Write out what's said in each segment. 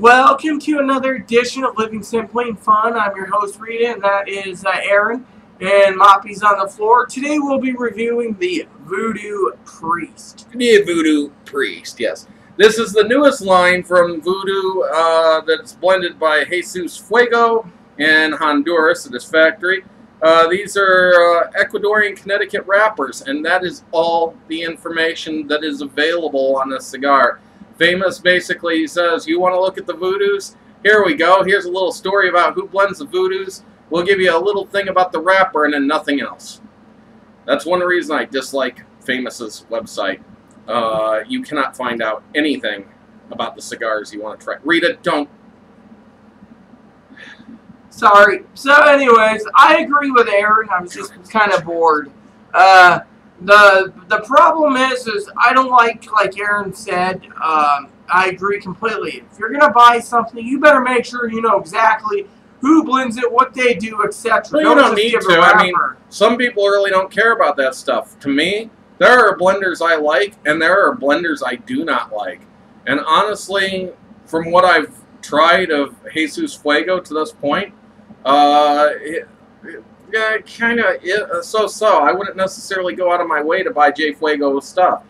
Welcome to another edition of Living Simply and Fun. I'm your host, Rita, and that is Aaron, and Moppy's on the floor. Today we'll be reviewing the Vudu Priest. The Vudu Priest, yes. This is the newest line from Vudu that's blended by Jesus Fuego in Honduras at his factory. These are Ecuadorian Connecticut wrappers, and that is all the information that is available on this cigar. Famous basically says, you want to look at the Vudus? Here we go. Here's a little story about who blends the Vudus. We'll give you a little thing about the wrapper and then nothing else. That's one reason I dislike Famous's website. You cannot find out anything about the cigars you want to try. Rita, don't. Sorry. So anyways, I agree with Aaron. I was just kind of bored. The problem is I don't like Aaron said, I agree completely. If you're going to buy something, you better make sure you know exactly who blends it, what they do, etc. Well, you don't need to. I mean, some people really don't care about that stuff. To me, there are blenders I like, and there are blenders I do not like. And honestly, from what I've tried of Jesus Fuego to this point, yeah, kind of so-so. I wouldn't necessarily go out of my way to buy J. Fuego stuff.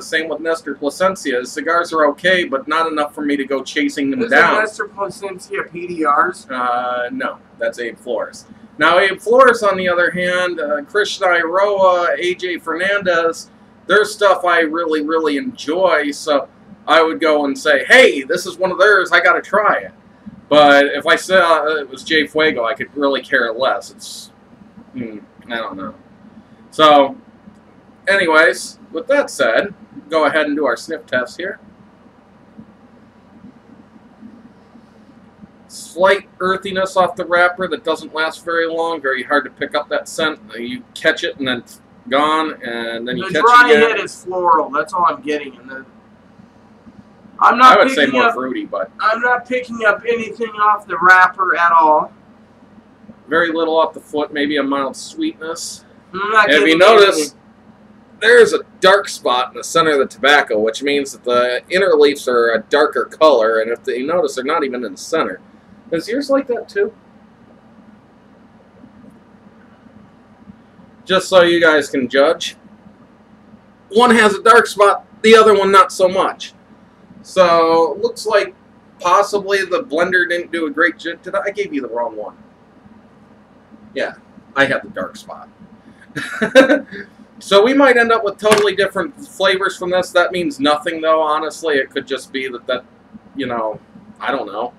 Same with Nestor Plasencia. His cigars are okay, but not enough for me to go chasing them down. Is Nestor Plasencia PDRs? No, that's Abe Flores. Now, Abe Flores, on the other hand, Krishna Iroha, AJ Fernandez, their stuff I really, really enjoy, so I would go and say, hey, this is one of theirs, I gotta try it. But if I said it was J. Fuego, I could really care less. It's, I don't know. So, anyways, with that said, go ahead and do our sniff test here. Slight earthiness off the wrapper that doesn't last very long. Very hard to pick up that scent. You catch it and then it's gone, and then you catch it again. The dry hit is floral. That's all I'm getting. And I would say more fruity, but I'm not picking up anything off the wrapper at all. Very little off the foot, maybe a mild sweetness. If you notice, there's a dark spot in the center of the tobacco, which means that the inner leaves are a darker color, and if you notice, they're not even in the center. Is yours like that too? Just so you guys can judge. One has a dark spot, the other one not so much. So, looks like possibly the blender didn't do a great job. I gave you the wrong one. Yeah, I had the dark spot. So we might end up with totally different flavors from this. That means nothing, though, honestly. It could just be that, you know, I don't know.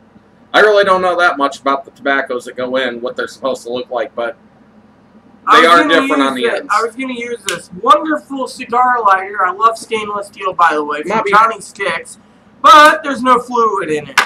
I really don't know that much about the tobaccos that go in, what they're supposed to look like, but they are different on the ends. I was going to use this wonderful cigar lighter. I love stainless steel, by the way, from Johnny Sticks. But there's no fluid in it.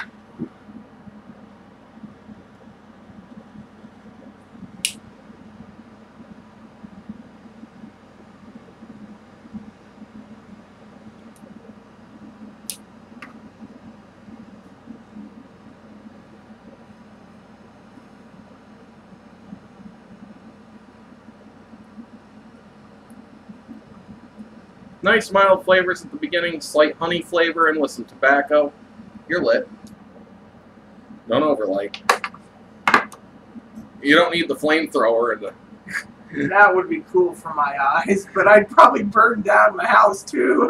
Nice mild flavors at the beginning, slight honey flavor, and with some tobacco. You're lit. Don't overlight. You don't need the flamethrower and the... That would be cool for my eyes, but I'd probably burn down my house too.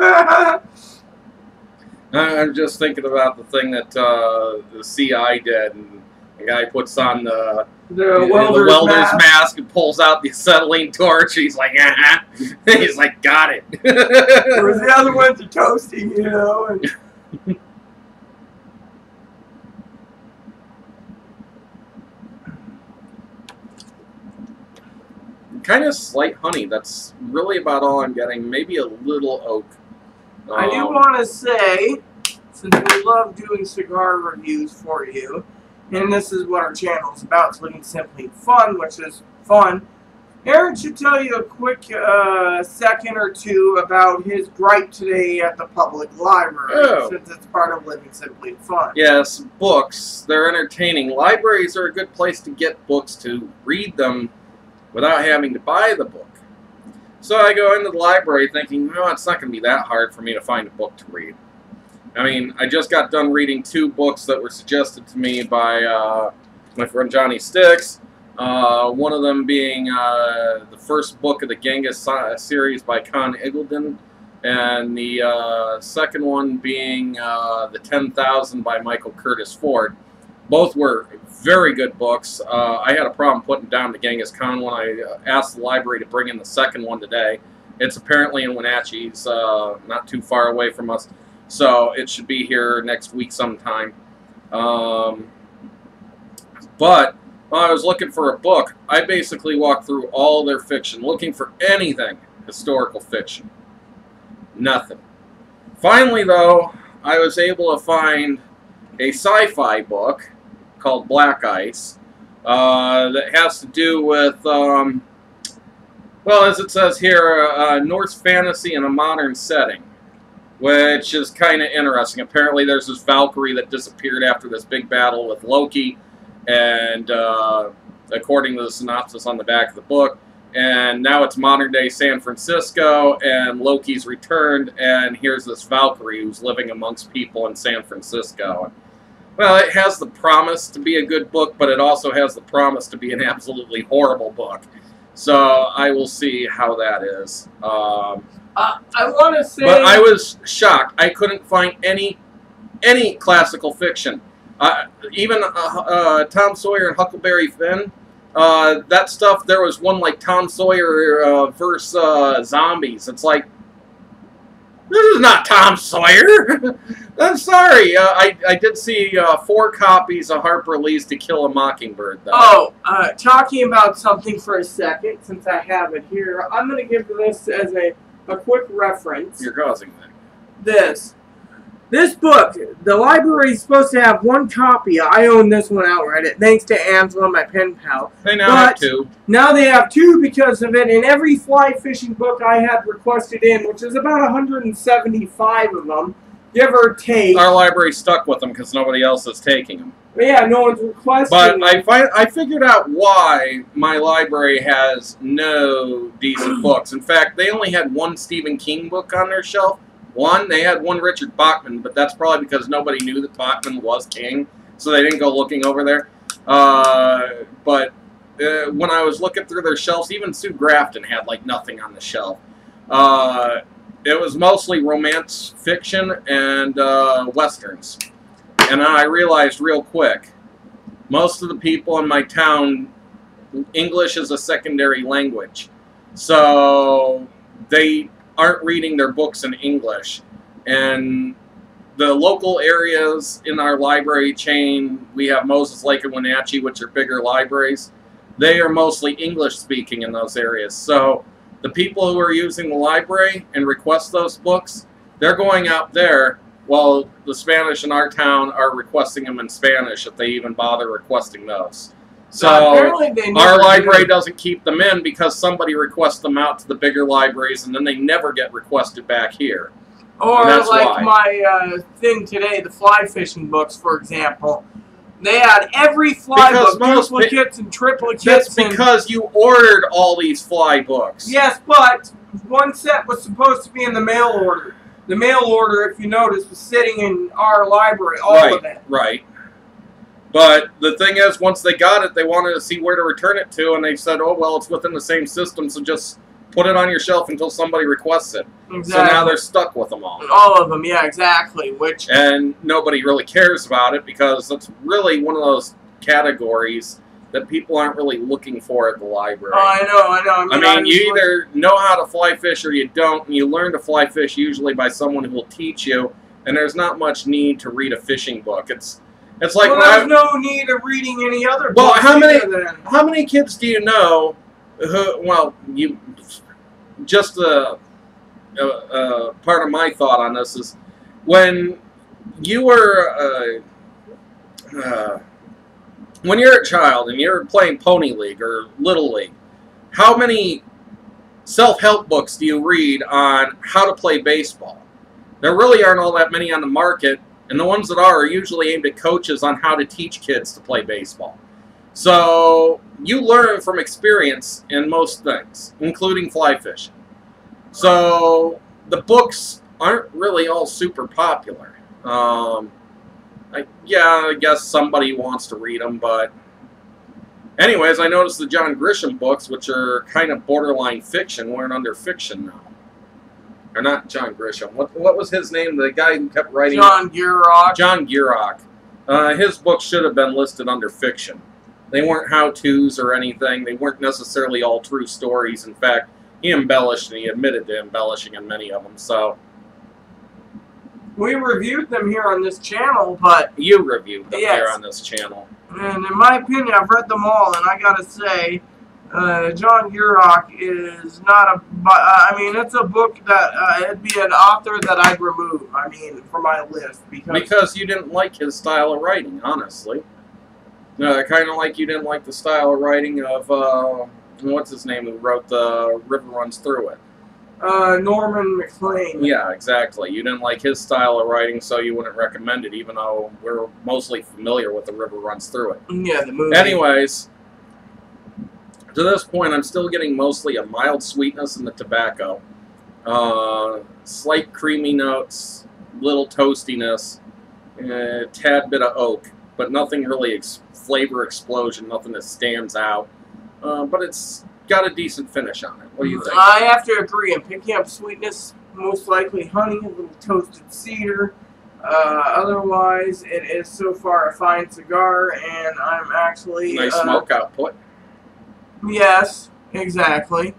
I'm just thinking about the thing that the CI did, and the guy puts on the welder's mask and pulls out the acetylene torch. He's like, he's like, got it. Whereas the other ones are toasting, you know. And kind of slight honey. That's really about all I'm getting. Maybe a little oak. I do want to say, since we love doing cigar reviews for you, and this is what our channel is about, it's Living Simply Fun, which is fun, Aaron should tell you a quick second or two about his gripe today at the public library, since it's part of Living Simply Fun. Yes, books. They're entertaining. Libraries are a good place to get books, to read them without having to buy the book. So I go into the library thinking, no, it's not going to be that hard for me to find a book to read. I mean, I just got done reading 2 books that were suggested to me by my friend Johnny Sticks. One of them being the first book of the Genghis series by Con Iggulden, and the second one being the 10,000 by Michael Curtis Ford. Both were very good books. I had a problem putting down the Genghis Khan one. I asked the library to bring in the second one today. It's apparently in Wenatchee, not too far away from us. So it should be here next week sometime. But while I was looking for a book, I basically walked through all their fiction, looking for anything historical fiction. Nothing. Finally, though, I was able to find a sci-fi book called Black Ice that has to do with, well, as it says here, Norse fantasy in a modern setting, which is kind of interesting. Apparently there's this Valkyrie that disappeared after this big battle with Loki, and according to the synopsis on the back of the book, and now it's modern-day San Francisco, and Loki's returned, and here's this Valkyrie who's living amongst people in San Francisco. Well, it has the promise to be a good book, but it also has the promise to be an absolutely horrible book. So I will see how that is. I want to say... But I was shocked. I couldn't find any classical fiction. Even Tom Sawyer and Huckleberry Finn, that stuff, there was one like Tom Sawyer versus zombies. It's like, this is not Tom Sawyer. I'm sorry. I did see 4 copies of Harper Lee's To Kill a Mockingbird, though. Oh, talking about something for a second, since I have it here, I'm going to give this as a quick reference. You're causing that. This book, the library is supposed to have 1 copy. I own this one outright, thanks to Angela, my pen pal. They now have 2. Now they have 2 because of it, and every fly fishing book I had requested in, which is about 175 of them, give or take. Our library stuck with them because nobody else is taking them. But yeah, no one's requesting But I figured out why my library has no decent books. In fact, they only had 1 Stephen King book on their shelf. They had 1 Richard Bachman, but that's probably because nobody knew that Bachman was king, so they didn't go looking over there. But when I was looking through their shelves, even Sue Grafton had like nothing on the shelf. It was mostly romance fiction and westerns. And I realized real quick, most of the people in my town, English is a secondary language. So they aren't reading their books in English. And the local areas in our library chain, we have Moses Lake and Wenatchee, which are bigger libraries. They are mostly English speaking in those areas. So the people who are using the library and request those books, they're going out there, while the Spanish in our town are requesting them in Spanish, if they even bother requesting those. So our library doesn't keep them in because somebody requests them out to the bigger libraries, and then they never get requested back here. Or like my thing today, the fly fishing books, for example. They had every fly book, duplicates and triplicates. That's because you ordered all these fly books. Yes, but 1 set was supposed to be in the mail order. The mail order, if you notice, was sitting in our library, all of it. Right. But the thing is, once they got it, they wanted to see where to return it to, and they said, oh, well, it's within the same system, so just put it on your shelf until somebody requests it. Exactly. So now they're stuck with them all. All of them, yeah, exactly. And nobody really cares about it because that's really one of those categories that people aren't really looking for at the library. Oh, I know. I mean, you either know how to fly fish or you don't, and you learn to fly fish usually by someone who will teach you, and there's not much need to read a fishing book. It's like, well, there's no need of reading any other well, books. How many kids do you know who, well, you, just part of my thought on this is, when you were, when you're a child and you're playing Pony League or Little League, how many self-help books do you read on how to play baseball? There really aren't all that many on the market. And the ones that are usually aimed at coaches on how to teach kids to play baseball. So you learn from experience in most things, including fly fishing. So the books aren't really all super popular. Yeah, I guess somebody wants to read them, but anyways, I noticed the John Grisham books, which are kind of borderline fiction, weren't under fiction now. Or not John Grisham. What was his name? The guy who kept writing... John Gierach. John Gierach. His books should have been listed under fiction. They weren't how-tos or anything. They weren't necessarily all true stories. In fact, he embellished, and he admitted to embellishing in many of them, so... We reviewed them here on this channel, but... You reviewed them yes. here on this channel. And in my opinion, I've read them all, and I gotta say, John Gierach is not a... I mean, it's a book that it'd be an author that I'd remove, I mean, from my list. Because you didn't like his style of writing, honestly. Kind of like you didn't like the style of writing of, what's his name, who wrote The River Runs Through It? Norman MacLean. Yeah, exactly. You didn't like his style of writing, so you wouldn't recommend it, even though we're mostly familiar with The River Runs Through It. Yeah, the movie. Anyways, to this point, I'm still getting mostly a mild sweetness in the tobacco. Slight creamy notes, little toastiness, a tad bit of oak, but nothing really flavor explosion, nothing that stands out. But it's got a decent finish on it. What do you think? I have to agree. I'm picking up sweetness, most likely honey, a little toasted cedar. Otherwise, it is so far a fine cigar, and I'm actually... Nice smoke output. Yes, exactly.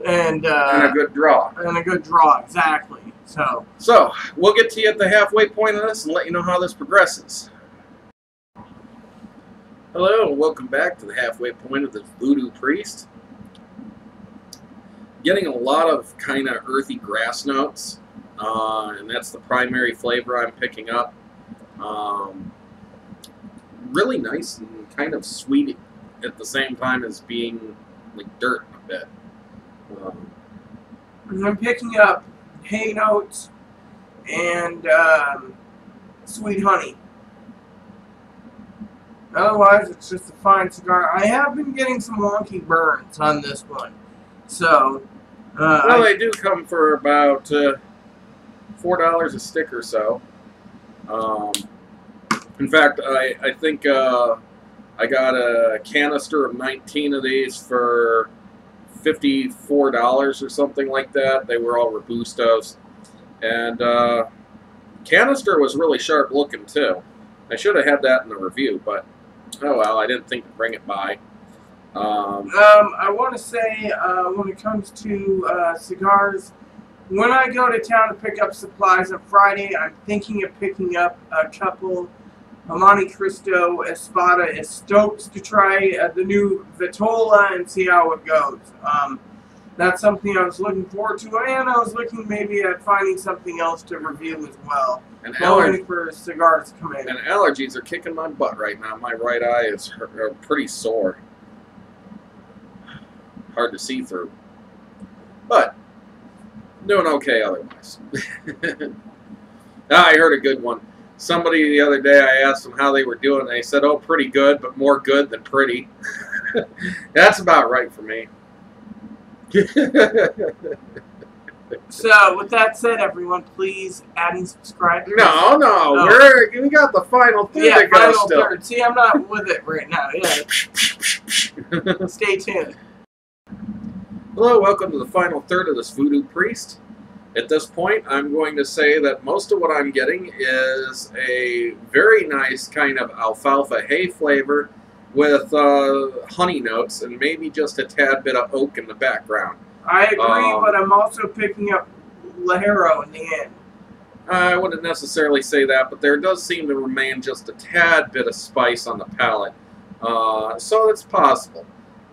And a good draw. And a good draw, exactly. So, we'll get to you at the halfway point of this and let you know how this progresses. Hello, and welcome back to the halfway point of the Voodoo Priest. Getting a lot of kind of earthy grass notes, and that's the primary flavor I'm picking up. Really nice and kind of sweet at the same time as being like dirt a bit. I'm picking up hay notes and sweet honey. Otherwise, it's just a fine cigar. I have been getting some wonky burns on this one. So, well, they do come for about $4 a stick or so. In fact, I think I got a canister of 19 of these for $54 or something like that. They were all Robustos. And canister was really sharp looking, too. I should have had that in the review, but oh well, I didn't think to bring it by. I want to say, when it comes to cigars, when I go to town to pick up supplies on Friday, I'm thinking of picking up a couple of Monte Cristo Espada Estokes to try the new Vitola and see how it goes. That's something I was looking forward to, and I was looking maybe at finding something else to review as well. And waiting for cigars to come in. And allergies are kicking my butt right now. My right eye is pretty sore. Hard to see through. But doing okay otherwise. I heard a good one. Somebody the other day, I asked them how they were doing, and they said, oh, pretty good, but more good than pretty. That's about right for me. So, with that said, everyone, please add and subscribe. No, we got the final third to go final still. Third. See, I'm not with it right now. Yeah. Stay tuned. Hello, welcome to the final third of this Voodoo Priest. At this point, I'm going to say that most of what I'm getting is a very nice kind of alfalfa hay flavor with honey notes and maybe just a tad bit of oak in the background. I agree, but I'm also picking up Lajero in the end. I wouldn't necessarily say that, but there does seem to remain just a tad bit of spice on the palate. So it's possible.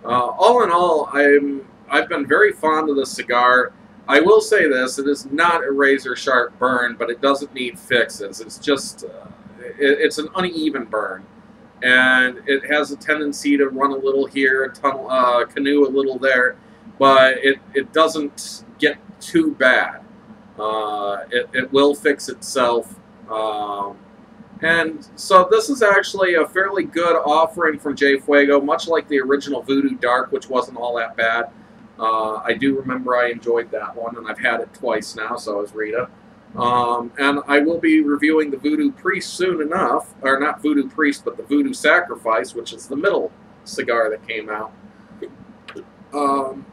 All in all, I've been very fond of the cigar. I will say this, it is not a razor-sharp burn, but it doesn't need fixes. It's just, it's an uneven burn. And it has a tendency to run a little here, canoe a little there, but it doesn't get too bad. It will fix itself. And so this is actually a fairly good offering from J. Fuego, much like the original Voodoo Dark, which wasn't all that bad. I do remember I enjoyed that one, and I've had it twice now, so has Rita. And I will be reviewing the Vudu Priest soon enough. Or not Vudu Priest, but the Vudu Sacrifice, which is the middle cigar that came out. And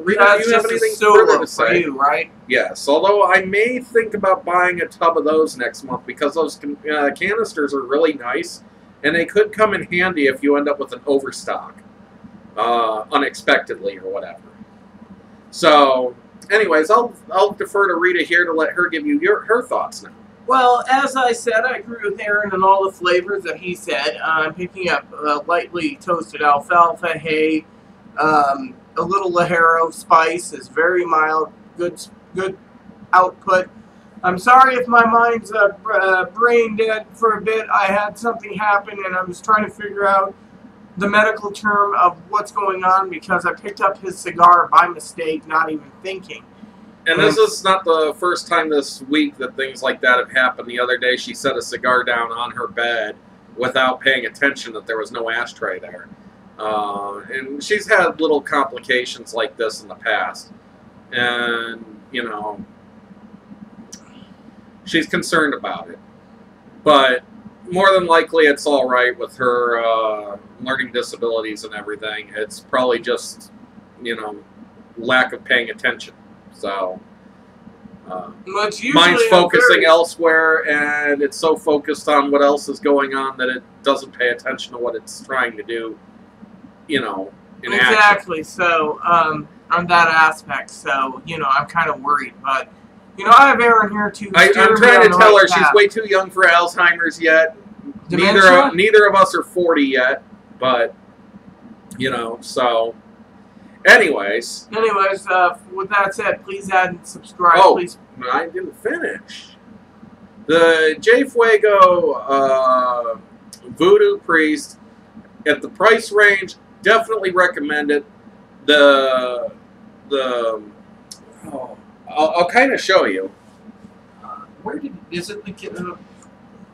Rita, do you have anything further to say? For you, right? Yes, although I may think about buying a tub of those next month because those canisters are really nice, and they could come in handy if you end up with an overstock, unexpectedly or whatever. So, anyways, I'll defer to Rita here to let her give you her thoughts now. Well, as I said, I agree with Aaron on all the flavors that he said. I'm picking up lightly toasted alfalfa, hay, a little Ligero spice is very mild, good output. I'm sorry if my mind's brain dead for a bit. I had something happen and I was trying to figure out the medical term of what's going on because I picked up his cigar by mistake, not even thinking. And this is not the first time this week that things like that have happened. The other day she set a cigar down on her bed without paying attention that there was no ashtray there. And she's had little complications like this in the past. And, you know, she's concerned about it. But more than likely it's all right with her learning disabilities and everything. It's probably just, you know, lack of paying attention. So, mine's focusing elsewhere, and it's so focused on what else is going on that it doesn't pay attention to what it's trying to do, you know, in exactly. action. So, on that aspect, so, you know, I'm kind of worried, but, you know, I have Aaron here to I'm trying to tell her she's way too young for Alzheimer's yet. Neither of us are 40 yet, but, you know, so... Anyways, with that said, please add and subscribe. Oh, please. I didn't finish. The J Fuego Vudu Priest at the price range, definitely recommend it. I'll kind of show you. Where is it? The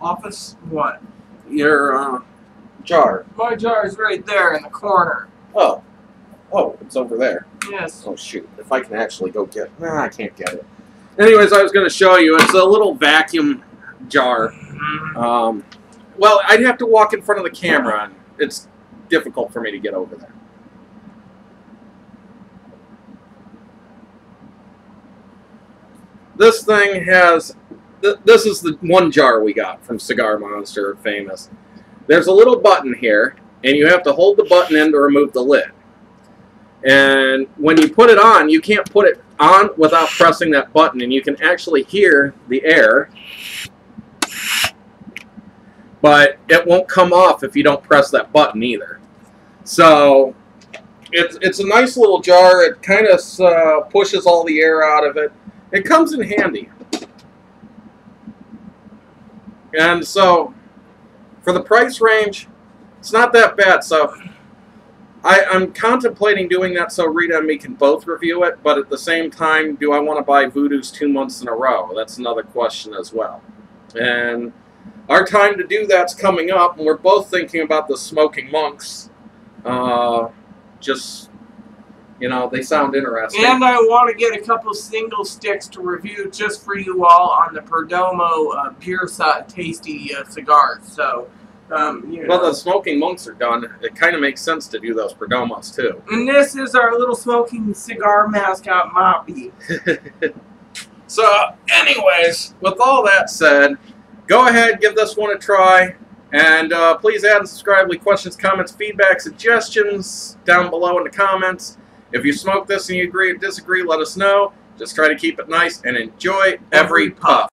office? What? Your jar. My jar is right there in the corner. Oh, it's over there. Yes. Oh, shoot. If I can actually go get it. Nah, I can't get it. Anyways, I was going to show you. It's a little vacuum jar. Well, I'd have to walk in front of the camera, and it's difficult for me to get over there. This thing has... This is the one jar we got from Cigar Monster, famous. There's a little button here, and you have to hold the button in to remove the lid. And when you put it on, you can't put it on without pressing that button, and you can actually hear the air, but it won't come off if you don't press that button either. So it's a nice little jar. It kind of pushes all the air out of it. It comes in handy. And so for the price range, it's not that bad. So I'm contemplating doing that so Rita and me can both review it, but at the same time, do I want to buy Vudu's 2 months in a row? That's another question as well. And our time to do that's coming up, and we're both thinking about the Smoking Monks. Just, you know, they sound interesting. And I want to get a couple single sticks to review just for you all on the Perdomo pure tasty cigars. So... you know. Well, the Smoking Monks are done. It kind of makes sense to do those Perdomos, too. And this is our little smoking cigar mascot, Moppy. So, anyways, with all that said, go ahead, give this one a try. And please add and subscribe, leave questions, comments, feedback, suggestions down below in the comments. If you smoke this and you agree or disagree, let us know. Just try to keep it nice and enjoy every puff.